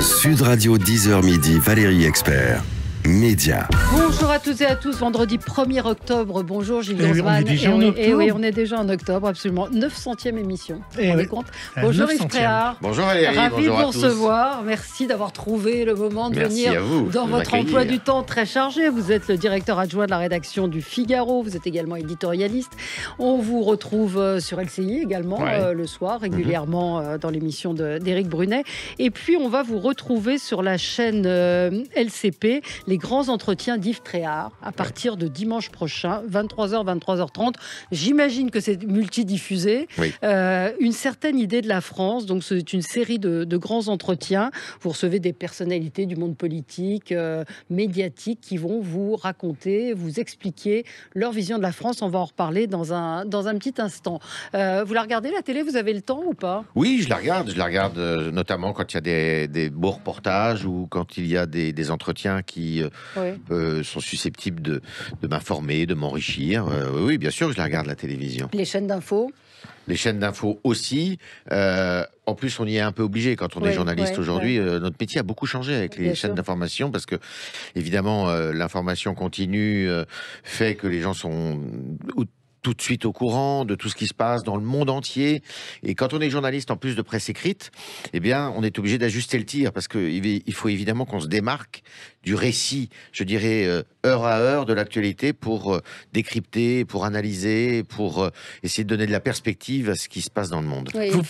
Sud Radio 10h midi, Valérie Expert. Média. Bonjour à toutes et à tous, vendredi 1er octobre. Bonjour Gilles Donsman. On est déjà en octobre. Oui, on est déjà en octobre, absolument. 900e émission. Vous vous rendez compte ? Bonjour Yves Tréhard. Bonjour Valérie, ravi bonjour de vous à tous. recevoir. Merci d'avoir trouvé le moment de Merci venir à vous dans de votre m'accueillir. emploi du temps très chargé. Vous êtes le directeur adjoint de la rédaction du Figaro. Vous êtes également éditorialiste. On vous retrouve sur LCI également le soir, régulièrement dans l'émission d'Éric Brunet. Et puis, on va vous retrouver sur la chaîne LCP, les grands entretiens d'Yves Tréhard, à partir de dimanche prochain, 23h, 23h30. J'imagine que c'est multidiffusé. Oui. Une certaine idée de la France. Donc, c'est une série de grands entretiens. Vous recevez des personnalités du monde politique, médiatique, qui vont vous raconter, vous expliquer leur vision de la France. On va en reparler dans un petit instant. Vous la regardez, la télé? Vous avez le temps ou pas? Oui, je la regarde notamment quand il y a des beaux reportages ou quand il y a des entretiens qui sont susceptibles de m'informer, de m'enrichir. Oui, bien sûr, je la regarde, la télévision. Les chaînes d'infos? Les chaînes d'infos aussi. En plus, on y est un peu obligé quand on est journaliste aujourd'hui. Notre métier a beaucoup changé avec les chaînes d'information parce que, évidemment, l'information continue fait que les gens sont tout de suite au courant de tout ce qui se passe dans le monde entier. Et quand on est journaliste, en plus de presse écrite, eh bien, on est obligé d'ajuster le tir parce qu'il faut évidemment qu'on se démarque du récit, je dirais, heure à heure de l'actualité pour décrypter, pour analyser, pour essayer de donner de la perspective à ce qui se passe dans le monde. Oui, Vous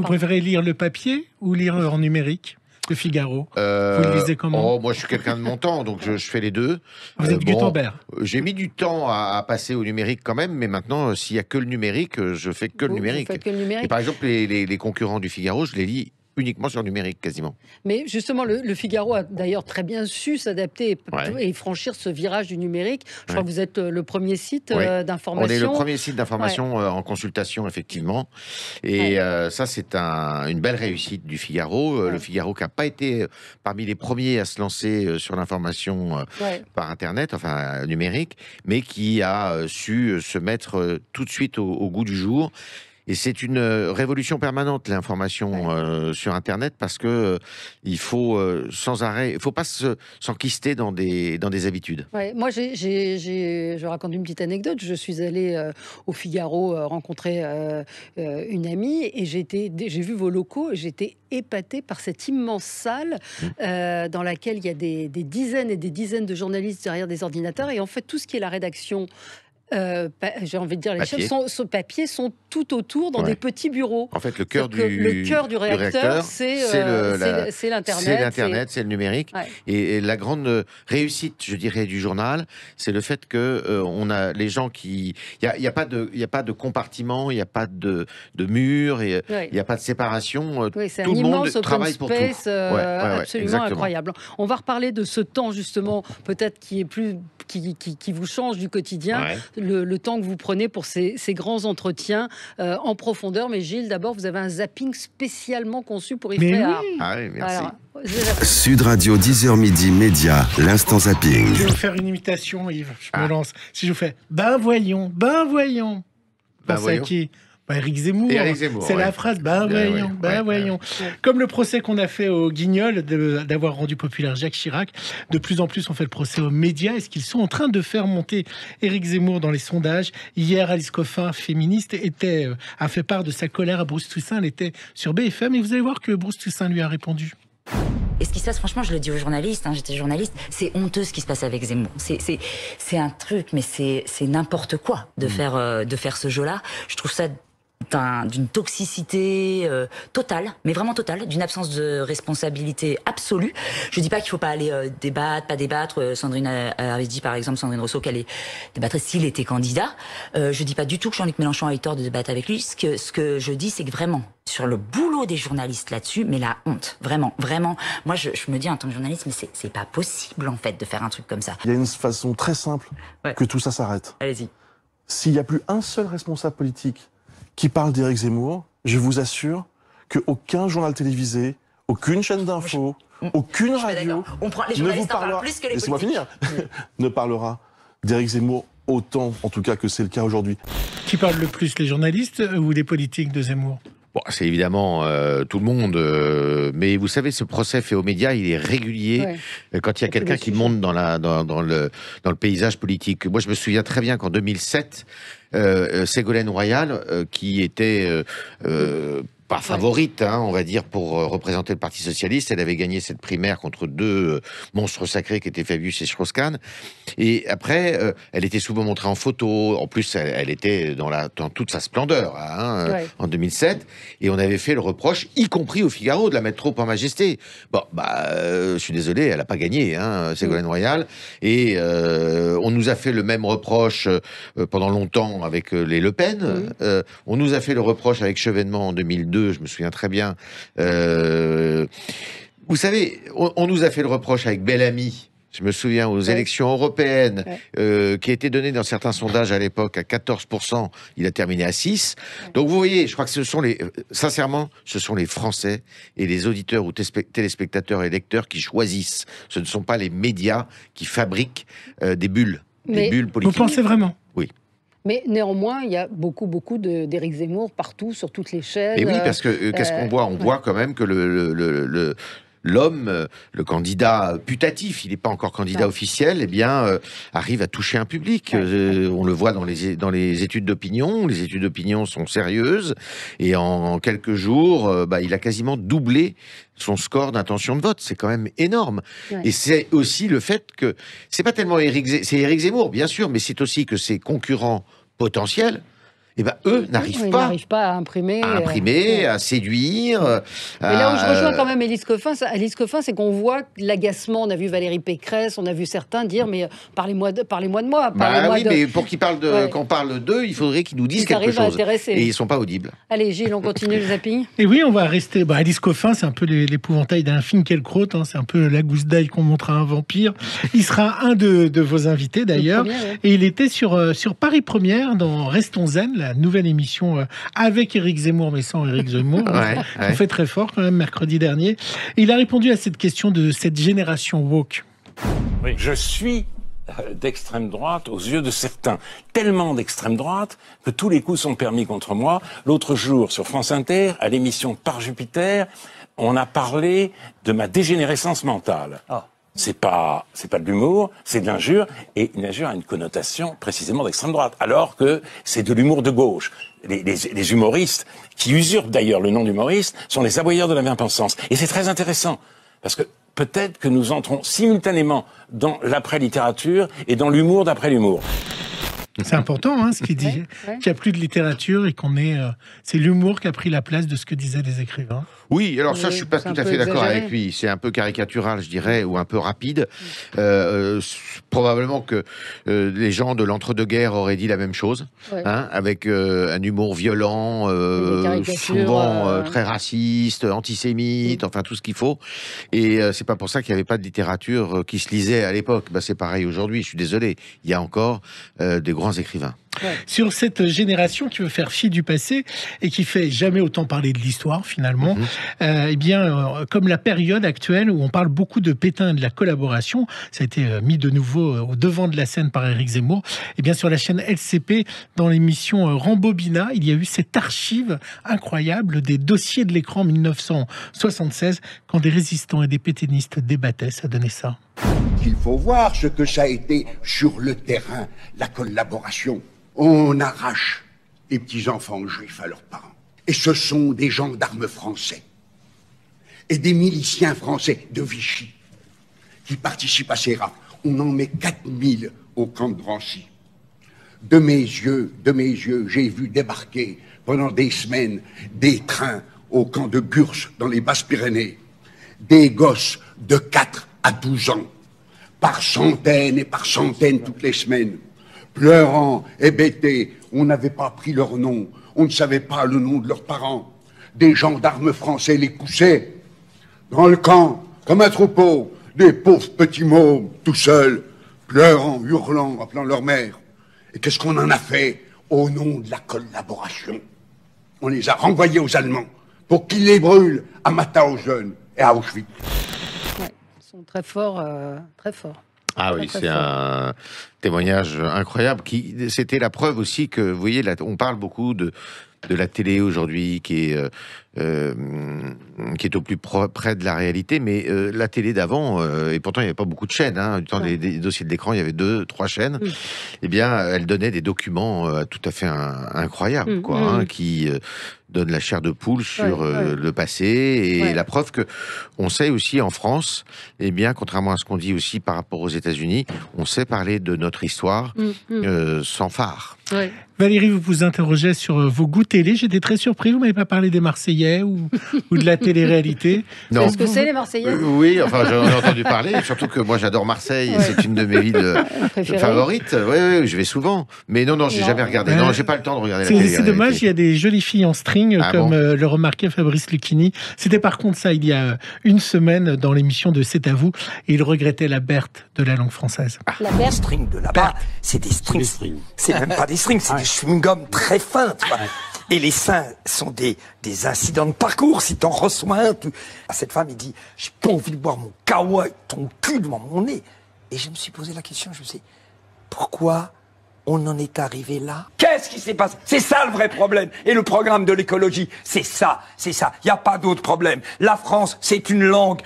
préférez lire le papier ou lire en numérique ? Le Figaro. Vous le lisez comment? Moi, je suis quelqu'un de mon temps, donc je fais les deux. Vous êtes Gutenberg. J'ai mis du temps à passer au numérique quand même, mais maintenant, s'il n'y a que le numérique, je fais que le numérique. Vous faites que le numérique. Et par exemple, les concurrents du Figaro, je les lis uniquement sur le numérique, quasiment. Mais justement, le Figaro a d'ailleurs très bien su s'adapter et franchir ce virage du numérique. Je crois que vous êtes le premier site d'information. On est le premier site d'information en consultation, effectivement. Et ça, c'est une belle réussite du Figaro. Le Figaro qui n'a pas été parmi les premiers à se lancer sur l'information par Internet, enfin numérique, mais qui a su se mettre tout de suite au goût du jour. Et c'est une révolution permanente, l'information sur Internet, parce que il faut sans arrêt, il faut pas s'enquister dans des habitudes. Moi, je raconte une petite anecdote. Je suis allée au Figaro rencontrer une amie et j'ai vu vos locaux et j'étais épatée par cette immense salle dans laquelle il y a des dizaines et des dizaines de journalistes derrière des ordinateurs. Et en fait, tout ce qui est la rédaction, j'ai envie de dire, les chefs sont papier sont tout autour dans des petits bureaux. En fait, le cœur du réacteur, c'est l'Internet. C'est l'Internet, c'est le numérique. Et la grande réussite, je dirais, du journal, c'est le fait que on a les gens qui... Il n'y a pas de compartiment, il n'y a pas de mur, il n'y a pas de séparation. C'est tout un le monde immense travaille open pour tout. space absolument incroyable. On va reparler de ce temps, justement, peut-être qui vous change du quotidien. Le temps que vous prenez pour ces grands entretiens en profondeur. Mais Gilles, d'abord, vous avez un zapping spécialement conçu pour Yves Tréhard. Oui, merci. Alors, Sud Radio 10h midi, Média, l'instant zapping. Je vais vous faire une imitation, Yves. Je me lance. Si je vous fais « Ben voyons ». Pensez à qui? Éric Zemmour. C'est la phrase « Ben voyons ». Comme le procès qu'on a fait aux Guignols d'avoir rendu populaire Jacques Chirac, de plus en plus on fait le procès aux médias. Est-ce qu'ils sont en train de faire monter Éric Zemmour dans les sondages? Hier, Alice Coffin, féministe, a fait part de sa colère à Bruce Toussaint. Elle était sur BFM et vous allez voir que Bruce Toussaint lui a répondu. Et ce qui se passe, franchement, je le dis aux journalistes, j'étais journaliste, c'est honteux ce qui se passe avec Zemmour. C'est un truc, mais c'est n'importe quoi de faire ce jeu-là. Je trouve ça d'une toxicité totale, mais vraiment totale, d'une absence de responsabilité absolue. Je dis pas qu'il faut pas aller débattre, pas débattre. Sandrine avait dit, par exemple, Sandrine Rousseau, qu'elle débattrait s'il était candidat. Je dis pas du tout que Jean-Luc Mélenchon a eu tort de débattre avec lui. Ce que je dis, c'est que vraiment, sur le boulot des journalistes là-dessus, mais la honte, vraiment. Moi, je me dis en tant que journaliste, mais c'est pas possible, en fait, de faire un truc comme ça. Il y a une façon très simple que tout ça s'arrête. Allez-y. S'il n'y a plus un seul responsable politique qui parle d'Éric Zemmour, je vous assure qu'aucun journal télévisé, aucune chaîne d'infos, aucune radio ne vous parlera, laissez-moi finir, ne parlera d'Éric Zemmour autant, en tout cas, que c'est le cas aujourd'hui. Qui parle le plus, les journalistes ou les politiques de Zemmour? Bon, c'est évidemment tout le monde, mais vous savez, ce procès fait aux médias, il est régulier quand il y a quelqu'un qui monte dans le paysage politique. Moi, je me souviens très bien qu'en 2007, Ségolène Royal, qui était pas favorite, on va dire, pour représenter le Parti Socialiste. Elle avait gagné cette primaire contre deux monstres sacrés qui étaient Fabius et Strauss-Kahn. Et après, elle était souvent montrée en photo. En plus, elle était dans toute sa splendeur en 2007. Et on avait fait le reproche, y compris au Figaro, de la mettre trop en majesté. Bon, je suis désolé, elle n'a pas gagné, Ségolène Royal. Et on nous a fait le même reproche pendant longtemps avec les Le Pen. On nous a fait le reproche avec Chevènement en 2002. Je me souviens très bien. Vous savez, on nous a fait le reproche avec Bellamy. Je me souviens aux élections européennes, qui étaient données dans certains sondages à l'époque à 14%. Il a terminé à 6%. Donc vous voyez, je crois que sincèrement, ce sont les Français et les auditeurs ou téléspectateurs et lecteurs qui choisissent. Ce ne sont pas les médias qui fabriquent des bulles politiques. Vous pensez vraiment? Oui. Mais néanmoins, il y a beaucoup d'Éric Zemmour partout, sur toutes les chaînes. Et oui, parce que qu'est-ce qu'on voit? On voit quand même que l'homme, le candidat putatif, il n'est pas encore candidat officiel, arrive à toucher un public. On le voit dans les études d'opinion. Les études d'opinion sont sérieuses. Et en quelques jours, il a quasiment doublé son score d'intention de vote. C'est quand même énorme. Et c'est aussi le fait que c'est pas tellement c'est Éric Zemmour, bien sûr, mais c'est aussi que ses concurrents potentiels, eux n'arrivent pas à imprimer, à séduire. Mais là où je rejoins quand même Élise Coffin, c'est qu'on voit l'agacement. On a vu Valérie Pécresse, on a vu certains dire mais parlez-moi de moi. Mais pour qu'ils parlent qu'on parle d'eux, il faudrait qu'ils nous disent quelque chose. Et ils sont pas audibles. Allez, Gilles, on continue le zapping. Et oui, on va rester. Élise Coffin, c'est un peu l'épouvantail d'un Finkielkraut. C'est un peu la gousse d'ail qu'on montre à un vampire. Il sera un de vos invités d'ailleurs. Et il était sur Paris Première dans Restons Zen, la nouvelle émission avec Éric Zemmour, mais sans Éric Zemmour. On fait très fort quand même mercredi dernier. Et il a répondu à cette question de cette génération woke. Oui. Je suis d'extrême droite aux yeux de certains. Tellement d'extrême droite que tous les coups sont permis contre moi. L'autre jour, sur France Inter, à l'émission Par Jupiter, on a parlé de ma dégénérescence mentale. C'est pas de l'humour, c'est de l'injure, et une injure a une connotation précisément d'extrême droite, alors que c'est de l'humour de gauche. Les humoristes, qui usurpent d'ailleurs le nom d'humoriste, sont les aboyeurs de la bien-pensance. Et c'est très intéressant, parce que peut-être que nous entrons simultanément dans l'après-littérature et dans l'humour d'après l'humour. C'est important, ce qu'il dit, qu'il n'y a plus de littérature et c'est l'humour qui a pris la place de ce que disaient les écrivains. Oui, alors ça, je suis pas tout à fait d'accord avec lui. C'est un peu caricatural, je dirais, ou un peu rapide. Probablement que les gens de l'entre-deux-guerres auraient dit la même chose, avec un humour violent, souvent très raciste, antisémite, enfin tout ce qu'il faut. Et c'est pas pour ça qu'il n'y avait pas de littérature qui se lisait à l'époque. C'est pareil aujourd'hui, je suis désolé. Il y a encore des grands écrivains. Sur cette génération qui veut faire fi du passé et qui fait jamais autant parler de l'histoire finalement, comme la période actuelle où on parle beaucoup de Pétain et de la collaboration, ça a été mis de nouveau au devant de la scène par Éric Zemmour, sur la chaîne LCP, dans l'émission Rambobina, il y a eu cette archive incroyable des dossiers de l'écran 1976, quand des résistants et des pétainistes débattaient. Ça donnait ça. Il faut voir ce que ça a été sur le terrain, la collaboration. On arrache les petits-enfants juifs à leurs parents. Et ce sont des gendarmes français et des miliciens français de Vichy qui participent à ces rafles. On en met 4000 au camp de Drancy. De mes yeux, j'ai vu débarquer pendant des semaines des trains au camp de Gurs dans les Basses-Pyrénées. Des gosses de 4 à 12 ans, par centaines et par centaines toutes les semaines, pleurant, hébétés. On n'avait pas pris leur nom, on ne savait pas le nom de leurs parents. Des gendarmes français les poussaient dans le camp, comme un troupeau, des pauvres petits mômes, tout seuls, pleurant, hurlant, appelant leur mère. Et qu'est-ce qu'on en a fait au nom de la collaboration? On les a renvoyés aux Allemands pour qu'ils les brûlent à Mauthausen et à Auschwitz. Ils sont très forts, très forts. Ah oui, c'est un témoignage incroyable. C'était la preuve aussi que, vous voyez, là, on parle beaucoup de de la télé aujourd'hui qui est au plus près de la réalité, mais la télé d'avant, et pourtant il n'y avait pas beaucoup de chaînes, hein, du temps des dossiers de l'écran, il y avait 2-3 chaînes, eh bien elle donnait des documents tout à fait incroyables, qui donnent la chair de poule sur le passé, et la preuve que on sait aussi en France, eh bien contrairement à ce qu'on dit aussi par rapport aux États-Unis, on sait parler de notre histoire sans phare. Valérie, vous interrogez sur vos goûts télé. J'étais très surpris. Vous m'avez pas parlé des Marseillais ou de la télé-réalité. Non. Est-ce que c'est les Marseillais? Oui, enfin j'en ai entendu parler. Surtout que moi j'adore Marseille. C'est une de mes villes favorites. Oui, je vais souvent. Mais non, j'ai jamais regardé. Non, j'ai pas le temps de regarder la télé. C'est dommage. Il y a des jolies filles en string, comme le remarquait Fabrice Lucchini. C'était par contre ça il y a une semaine dans l'émission de C'est à vous. Et il regrettait la Berthe de la langue française. La Berthe string de là-bas, c'est des strings. C'est même pas des strings, c'est des chewing-gums très fins, tu vois. Et les seins sont des incidents de parcours. Si t'en reçois un, à cette femme, il dit, j'ai pas envie de boire mon kawa avec ton cul devant mon nez. Et je me suis posé la question, je me suis dit, pourquoi on en est arrivé là? Qu'est-ce qui s'est passé? C'est ça le vrai problème. Et le programme de l'écologie, c'est ça. Il n'y a pas d'autre problème. La France, c'est une langue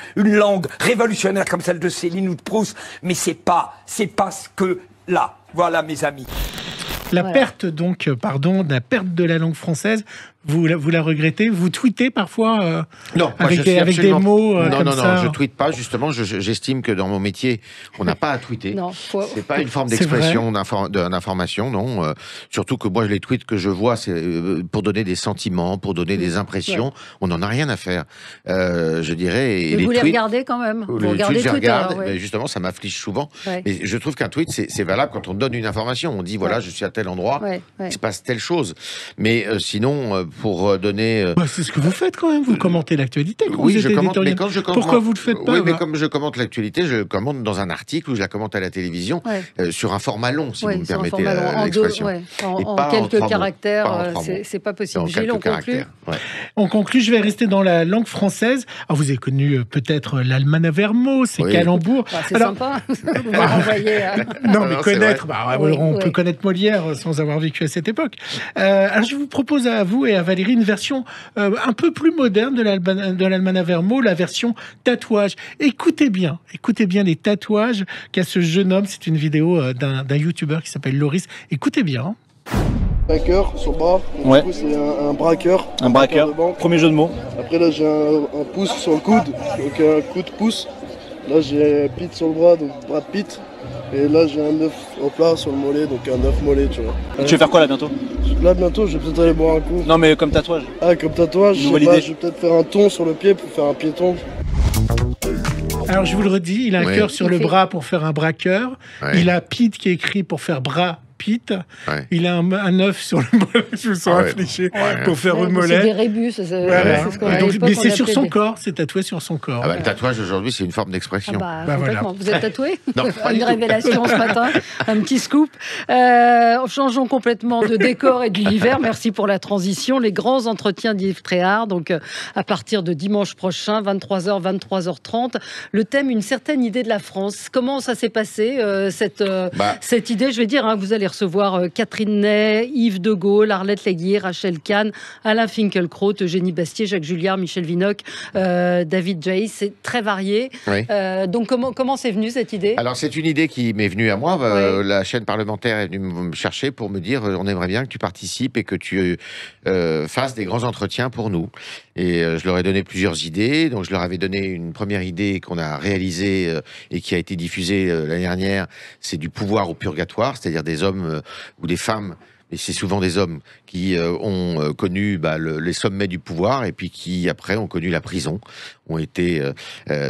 révolutionnaire comme celle de Céline ou de Proust. Mais c'est pas ce que là. Voilà, mes amis. La perte de la langue française, vous la regrettez? Vous tweetez parfois non, avec des mots comme ça? Non, je tweete pas. Justement, j'estime que dans mon métier, on n'a pas à tweeter. C'est pas une forme d'expression, d'information, non. Surtout que moi, les tweets que je vois, c'est pour donner des sentiments, pour donner des impressions. On n'en a rien à faire. Je dirais. Et vous les regardez quand même. Vous regardez je regarde, mais justement, ça m'afflige souvent. Mais je trouve qu'un tweet, c'est valable quand on donne une information. On dit voilà, je suis à tel endroit, il se passe telle chose. Mais sinon, pour donner... c'est ce que vous faites quand même, vous commentez l'actualité. Oui, je commente, mais quand je commente... Pourquoi vous le faites pas? Oui, mais comme je commente l'actualité, je commente dans un article ou je la commente à la télévision, sur un format long, si vous me permettez l'expression. En quelques caractères, c'est pas possible. Gilles, on conclut. On conclut, je vais rester dans la langue française. Alors, vous avez connu peut-être l'Almanach Vermo, c'est calembours. C'est sympa, vous me renvoyez à... Non, mais connaître, on peut connaître Molière sans avoir vécu à cette époque. Alors, je vous propose à vous et à Valérie une version un peu plus moderne de l'Almanach Vermo, la version tatouage. Écoutez bien les tatouages qu'a ce jeune homme. C'est une vidéo d'un youtubeur qui s'appelle Loris. Écoutez bien. Un cœur sur le bras, du coup c'est un braqueur. Un braqueur, premier jeu de mots. Après là j'ai un pouce sur le coude, donc un coup de pouce. Là j'ai Pete sur le bras, donc bras de Pete. Et là j'ai un œuf au plat sur le mollet, donc un œuf mollet, tu vois. Tu veux faire quoi là bientôt? Là bientôt je vais peut-être aller boire un coup. Non mais comme tatouage. Ah comme tatouage, je vais peut-être faire un ton sur le pied pour faire un piéton. Alors je vous le redis, il a un cœur sur le bras pour faire un braqueur. Il a Pete qui est écrit pour faire bras. Pete, il a un œuf sur le mollet, je me sens affligé, pour faire le mollet. C'est des rébus, c'est ce qu'on a. Mais c'est sur son corps, c'est tatoué sur son corps. Le tatouage aujourd'hui, c'est une forme d'expression. Complètement. Vous êtes tatoué? Non, une révélation ce matin, un petit scoop. Changeons complètement de décor et d'univers. Merci pour la transition. Les grands entretiens d'Yves Tréhard, donc à partir de dimanche prochain, 23h, 23h30. Le thème, une certaine idée de la France. Comment ça s'est passé, cette idée? Je vais dire, vous allez recevoir Catherine Ney, Yves De Gaulle, Arlette Laguier, Rachel Kahn, Alain Finkielkraut, Eugénie Bastier, Jacques Julliard, Michel Vinocq, David Jaïs. C'est très varié. Donc comment c'est venu cette idée? Alors c'est une idée qui m'est venue à moi. La chaîne parlementaire est venue me chercher pour me dire on aimerait bien que tu participes et que tu fasses des grands entretiens pour nous. Et je leur ai donné plusieurs idées. Donc je leur avais donné une première idée qu'on a réalisée et qui a été diffusée l'année dernière. C'est du pouvoir au purgatoire, c'est-à-dire des hommes ou des femmes, et c'est souvent des hommes qui ont connu les sommets du pouvoir et puis qui après ont connu la prison, ont été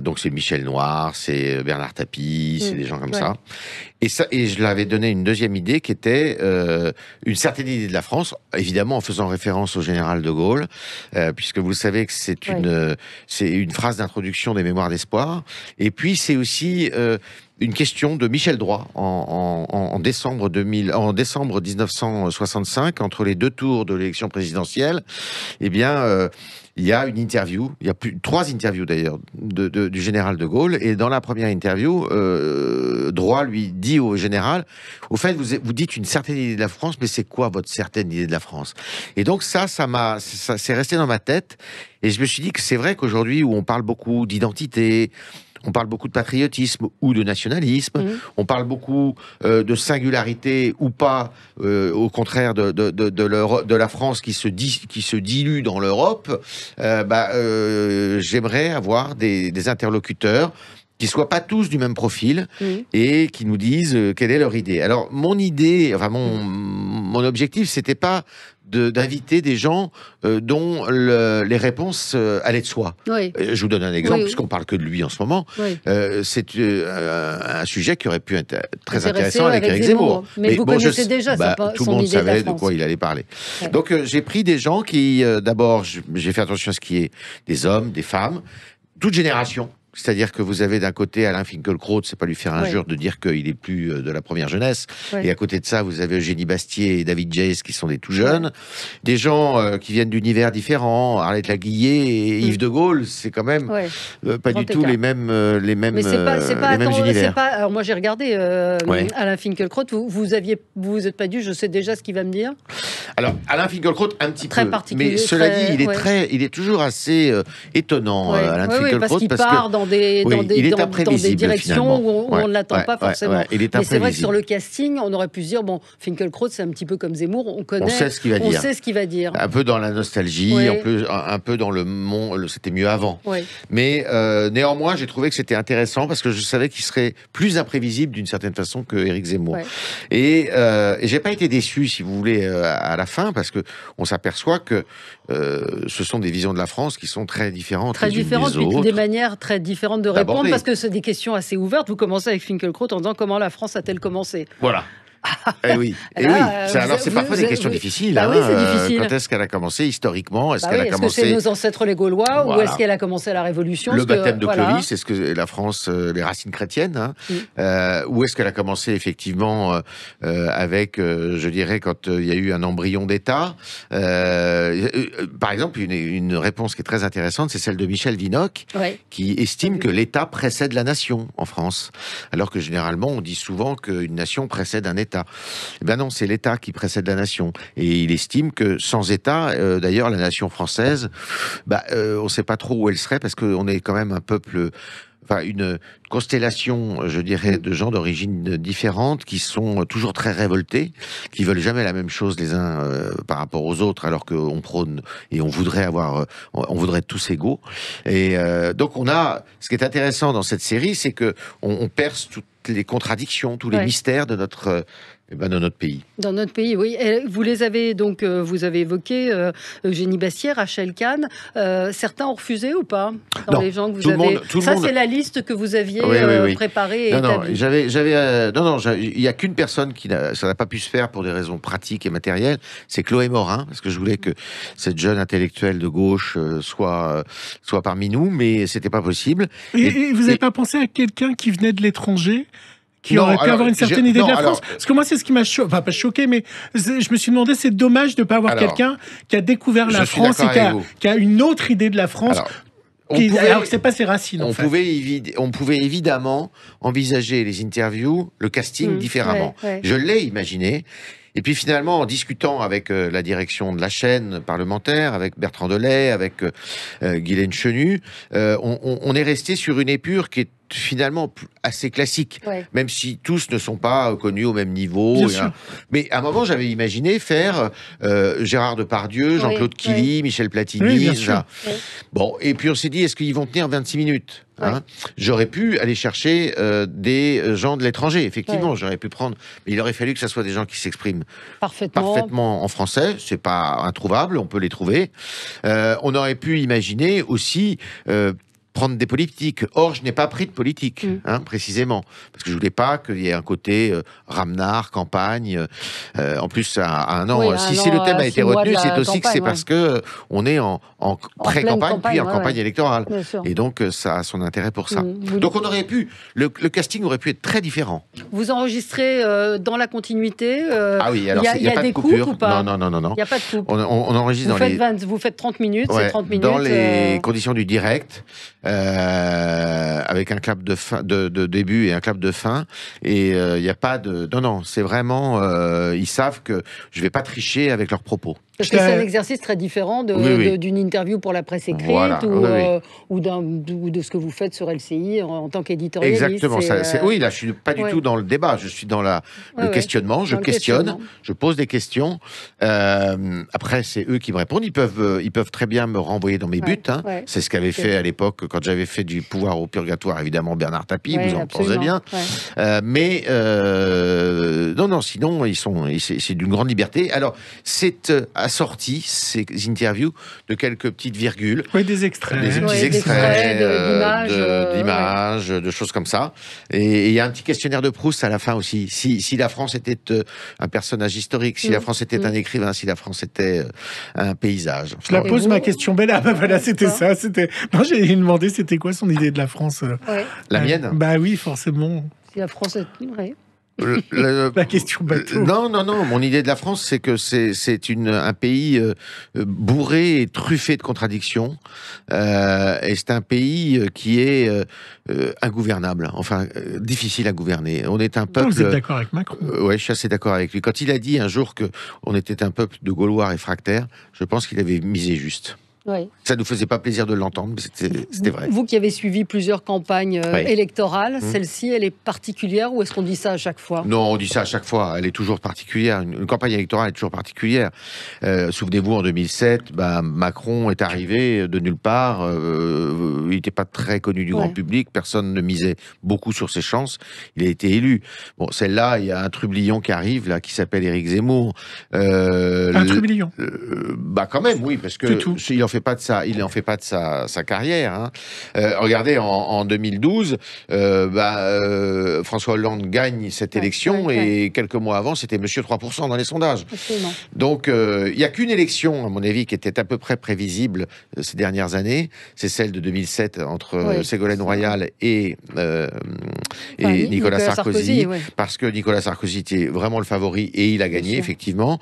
donc c'est Michel Noir, c'est Bernard Tapie, c'est des gens comme ça. Et je leur avais donné une deuxième idée qui était une certaine idée de la France, évidemment en faisant référence au général de Gaulle, puisque vous savez que c'est une phrase d'introduction des Mémoires d'espoir. Et puis c'est aussi une question de Michel Droit en décembre 1965, entre les deux tours de l'élection présidentielle. Eh bien, il y a une interview, il y a trois interviews d'ailleurs, du général de Gaulle. Et dans la première interview, Droit lui dit au général, au fait, vous dites une certaine idée de la France, mais c'est quoi votre certaine idée de la France? Et donc ça c'est resté dans ma tête. Et je me suis dit que c'est vrai qu'aujourd'hui, où on parle beaucoup d'identité, on parle beaucoup de patriotisme ou de nationalisme, on parle beaucoup de singularité ou pas, au contraire de la France qui se dilue dans l'Europe. J'aimerais avoir des interlocuteurs qui soient pas tous du même profil et qui nous disent quelle est leur idée. Alors mon idée, enfin mon objectif, c'était pas d'inviter des gens dont les réponses allaient de soi. Oui. Je vous donne un exemple, puisqu'on parle que de lui en ce moment. Oui. C'est un sujet qui aurait pu être très intéressant avec Éric Zemmour. Mais vous connaissez déjà tout le monde savait de quoi il allait parler. Ouais. Donc j'ai pris des gens qui, d'abord, j'ai fait attention à ce qui est des hommes, des femmes, toute génération. C'est-à-dire que vous avez d'un côté Alain Finkielkraut, c'est pas lui faire injure de dire qu'il est plus de la première jeunesse. Et à côté de ça, vous avez Eugénie Bastier et David Jace qui sont des tout jeunes. Des gens qui viennent d'univers différents. Arlette Laguillet et Yves de Gaulle, c'est quand même pas du tout les mêmes univers. Alors moi j'ai regardé Alain Finkielkraut. Vous êtes pas dû, je sais déjà ce qu'il va me dire. Alors Alain Finkielkraut un petit très peu. Particulier. Mais cela dit, il est toujours assez étonnant, Alain Finkielkraut, parce qu'il part dans des directions où on ne l'attend pas forcément. Mais c'est vrai que sur le casting, on aurait pu se dire, bon, Finkielkraut, c'est un petit peu comme Zemmour, on sait ce qu'il va dire. Un peu dans la nostalgie, un peu dans le monde, c'était mieux avant. Mais néanmoins, j'ai trouvé que c'était intéressant parce que je savais qu'il serait plus imprévisible d'une certaine façon que Éric Zemmour. Et j'ai pas été déçu, si vous voulez, à la fin, parce que on s'aperçoit que ce sont des visions de la France qui sont très différentes les unes des autres. Des manières très différentes de répondre, parce que c'est des questions assez ouvertes. Vous commencez avec Finkielkraut en disant comment la France a-t-elle commencé? Voilà. Alors c'est parfois des questions difficiles. C'est difficile. Quand est-ce qu'elle a commencé historiquement? Est-ce que c'est nos ancêtres les Gaulois ou est-ce qu'elle a commencé à la Révolution? Le baptême de Clovis, est-ce que la France, les racines chrétiennes, ou est-ce qu'elle a commencé effectivement avec, je dirais, quand il y a eu un embryon d'État? Par exemple, une réponse qui est très intéressante, c'est celle de Michel Vinocq, qui estime que l'État précède la nation en France, alors que généralement on dit souvent qu'une nation précède un État. Eh ben non, c'est l'État qui précède la nation. Et il estime que sans État, d'ailleurs, la nation française, on ne sait pas trop où elle serait, parce qu'on est quand même un peuple... Enfin, une constellation, je dirais, de gens d'origine différentes qui sont toujours très révoltés, qui veulent jamais la même chose les uns par rapport aux autres, alors qu'on prône et on voudrait être tous égaux. Et donc ce qui est intéressant dans cette série, c'est que on perce toutes les contradictions, tous les mystères de notre pays. Dans notre pays, oui. Et vous les avez donc, vous avez évoqué Eugénie Bastier, Rachel Kahn. Certains ont refusé ou pas? Les gens que vous avez. C'est la liste que vous aviez préparée. Il y a qu'une personne ça n'a pas pu se faire pour des raisons pratiques et matérielles. C'est Chloé Morin, parce que je voulais que cette jeune intellectuelle de gauche soit parmi nous, mais c'était pas possible. Et vous n'avez pas pensé à quelqu'un qui venait de l'étranger? Qui aurait pu avoir une certaine idée de la France. Parce que moi, c'est ce qui m'a pas choqué, mais je me suis demandé, c'est dommage de ne pas avoir quelqu'un qui a découvert la France et qui a une autre idée de la France. Alors que c'est pas ses racines. On pouvait évidemment envisager les interviews, le casting différemment. Je l'ai imaginé. Et puis finalement, en discutant avec la direction de la chaîne parlementaire, avec Bertrand Delay, avec Guylaine Chenu, on est resté sur une épure qui est finalement assez classique, même si tous ne sont pas connus au même niveau. Mais à un moment, j'avais imaginé faire Gérard Depardieu, Jean-Claude Killy, Michel Platini. Bon, et puis on s'est dit, est-ce qu'ils vont tenir 26 minutes? J'aurais pu aller chercher des gens de l'étranger, effectivement, j'aurais pu prendre, mais il aurait fallu que ce soit des gens qui s'expriment parfaitement en français. C'est pas introuvable, on peut les trouver. On aurait pu imaginer aussi prendre des politiques. Or, je n'ai pas pris de politique, précisément, parce que je voulais pas qu'il y ait un côté ramenard, campagne. En plus, à un an, si le thème a été retenu, c'est aussi que c'est parce que on est en pré-campagne, puis en campagne électorale. Et donc, ça a son intérêt pour ça. Donc, on aurait pu, le casting aurait pu être très différent. Vous enregistrez dans la continuité. Ah oui, alors il y a pas de coupure. Ou pas non. Il n'y a pas de coupe. On enregistre vous faites 30 minutes, c'est 30 minutes. Dans les conditions du direct, avec un clap de début et un clap de fin. Et il n'y a pas de... Non, c'est vraiment... ils savent que je ne vais pas tricher avec leurs propos. Parce que c'est un exercice très différent d'une interview pour la presse écrite ou de ce que vous faites sur LCI en tant qu'éditorialiste. Exactement. Oui, là, je ne suis pas du tout dans le débat. Je suis dans le questionnement. Je questionne, je pose des questions. Après, c'est eux qui me répondent. Ils peuvent très bien me renvoyer dans mes buts. C'est ce qu'avait fait à l'époque, quand j'avais fait du pouvoir au purgatoire, évidemment, Bernard Tapie. Vous en pensez bien. Mais non, sinon, c'est d'une grande liberté. Alors, c'est assorti, ces interviews, de quelques petites virgules. Oui, des extraits. Des petits extraits d'images, de choses comme ça. Et il y a un petit questionnaire de Proust à la fin aussi. Si la France était un personnage historique, si la France était un écrivain, si la France était un paysage. Je la pose ma question belle. Ah bah voilà, c'était ça. Moi, j'ai demandé c'était quoi son idée de la France. La mienne. Bah oui, forcément. Si la France est... La question bateau. Non. Mon idée de la France, c'est que c'est un pays bourré et truffé de contradictions. Et c'est un pays qui est ingouvernable. Enfin, difficile à gouverner. On est un peuple... Vous êtes d'accord avec Macron? Oui, je suis assez d'accord avec lui. Quand il a dit un jour qu'on était un peuple de Gaulois réfractaires, je pense qu'il avait misé juste. Oui. Ça ne nous faisait pas plaisir de l'entendre, mais c'était vrai. Vous qui avez suivi plusieurs campagnes électorales, celle-ci, elle est particulière ou est-ce qu'on dit ça à chaque fois? Non, on dit ça à chaque fois. Elle est toujours particulière. Une campagne électorale est toujours particulière. Souvenez-vous, en 2007, Macron est arrivé de nulle part. Il n'était pas très connu du grand public. Personne ne misait beaucoup sur ses chances. Il a été élu. Bon, celle-là, il y a un trublion qui arrive, là, qui s'appelle Éric Zemmour. Un trublion? Quand même, oui, parce que il en fait pas de sa carrière. Hein. Regardez, en 2012, François Hollande gagne cette élection et quelques mois avant, c'était Monsieur 3% dans les sondages. Absolument. Donc, il n'y a qu'une élection, à mon avis, qui était à peu près prévisible ces dernières années. C'est celle de 2007 entre Ségolène Royal et Nicolas Sarkozy. Parce que Nicolas Sarkozy était vraiment le favori et il a gagné, effectivement.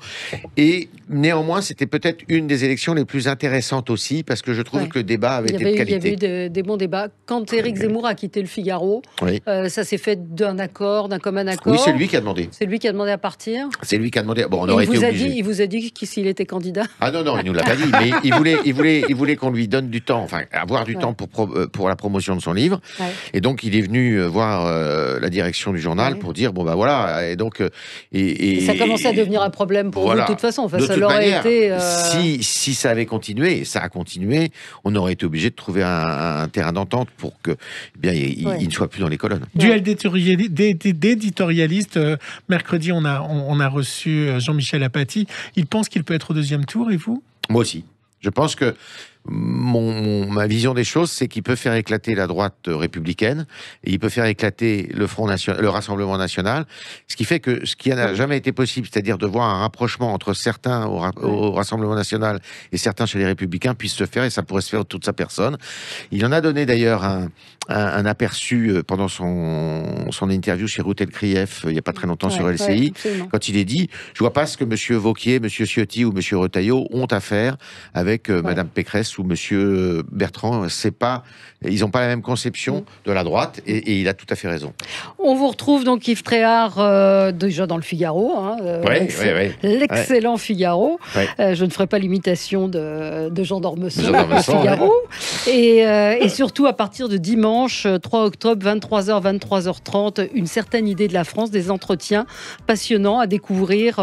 Et néanmoins, c'était peut-être une des élections les plus intéressantes aussi, parce que je trouve que le débat avait été de qualité. Il y avait eu des bons débats. Quand Éric Zemmour a quitté le Figaro, ça s'est fait d'un commun accord. Oui, c'est lui qui a demandé. C'est lui qui a demandé à partir. C'est lui qui a demandé. Bon, on aurait été obligé. Il vous a dit s'il était candidat. Ah non, il nous l'a pas dit, mais il voulait qu'on lui donne du temps, enfin avoir du temps pour la promotion de son livre. Et donc il est venu voir la direction du journal pour dire voilà. Et donc ça commençait à devenir un problème pour vous de toute façon. Enfin, ça l'aurait été. Si ça avait continué, et ça a continué, on aurait été obligé de trouver un terrain d'entente pour que, il ne soit plus dans les colonnes. Duel d'éditorialistes. Mercredi, on a reçu Jean-Michel Apathy. Il pense qu'il peut être au deuxième tour, et vous? Moi aussi. Je pense que ma vision des choses, c'est qu'il peut faire éclater la droite républicaine et il peut faire éclater le Rassemblement national, ce qui fait que ce qui n'a jamais été possible, c'est-à-dire de voir un rapprochement entre certains au Rassemblement national et certains chez les Républicains, puisse se faire, et ça pourrait se faire de toute sa personne. Il en a donné d'ailleurs un aperçu pendant son interview chez Routel Krief il n'y a pas très longtemps sur LCI, quand il est dit « Je vois pas ce que M. Wauquiez, M. Ciotti ou M. Retailleau ont à faire avec Mme Pécresse ou Monsieur Bertrand, ils n'ont pas la même conception de la droite, et il a tout à fait raison. On vous retrouve donc Yves Tréhard déjà dans le Figaro, l'excellent Figaro. Je ne ferai pas l'imitation de Jean d'Ormesson, le Figaro. Et surtout à partir de dimanche 3 octobre 23h 23h30, une certaine idée de la France, des entretiens passionnants à découvrir.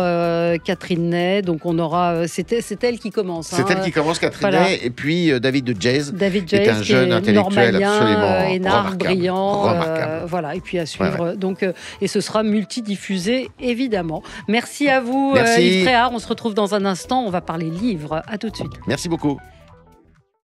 Catherine Ney, donc on aura, c'est elle qui commence. C'est elle qui commence, Catherine Ney, et puis David de Jazz, qui est un jeune intellectuel absolument énarque, brillant, remarquable. Et puis à suivre. Donc, et ce sera multidiffusé, évidemment. Merci à vous, Yves Tréhard. On se retrouve dans un instant. On va parler livres. À tout de suite. Merci beaucoup.